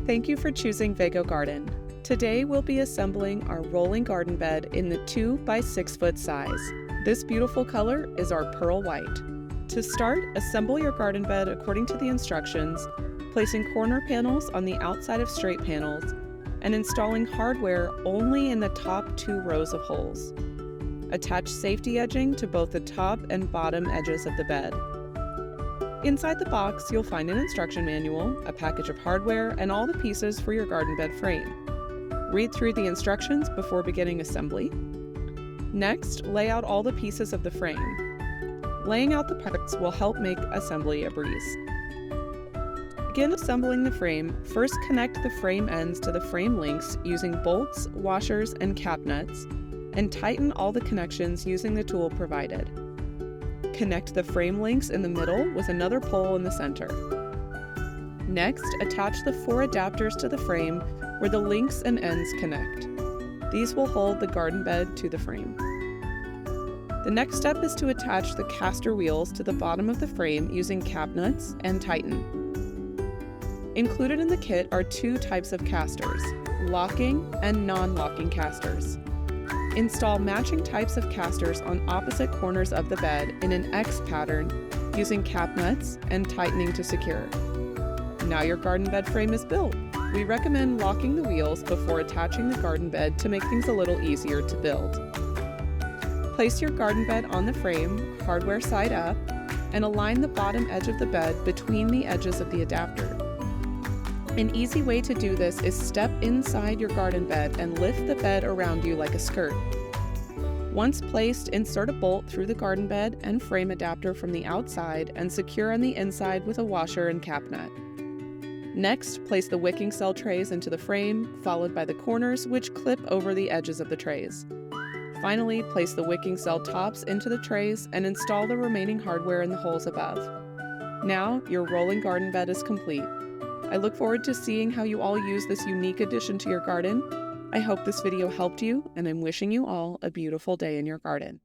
Thank you for choosing Vego Garden. Today we'll be assembling our rolling garden bed in the 2 by 6 foot size. This beautiful color is our pearl white. To start, assemble your garden bed according to the instructions, placing corner panels on the outside of straight panels, and installing hardware only in the top 2 rows of holes. Attach safety edging to both the top and bottom edges of the bed. Inside the box, you'll find an instruction manual, a package of hardware, and all the pieces for your garden bed frame. Read through the instructions before beginning assembly. Next, lay out all the pieces of the frame. Laying out the parts will help make assembly a breeze. Begin assembling the frame. First, connect the frame ends to the frame links using bolts, washers, and cap nuts, and tighten all the connections using the tool provided. Connect the frame links in the middle with another pole in the center. Next, attach the 4 adapters to the frame where the links and ends connect. These will hold the garden bed to the frame. The next step is to attach the caster wheels to the bottom of the frame using cap nuts and tighten. Included in the kit are 2 types of casters, locking and non-locking casters. Install matching types of casters on opposite corners of the bed in an X pattern using cap nuts and tightening to secure. Now your garden bed frame is built. We recommend locking the wheels before attaching the garden bed to make things a little easier to build. Place your garden bed on the frame, hardware side up, and align the bottom edge of the bed between the edges of the adapter. An easy way to do this is step inside your garden bed and lift the bed around you like a skirt. Once placed, insert a bolt through the garden bed and frame adapter from the outside and secure on the inside with a washer and cap nut. Next, place the wicking cell trays into the frame, followed by the corners, which clip over the edges of the trays. Finally, place the wicking cell tops into the trays and install the remaining hardware in the holes above. Now, your rolling garden bed is complete. I look forward to seeing how you all use this unique addition to your garden. I hope this video helped you, and I'm wishing you all a beautiful day in your garden.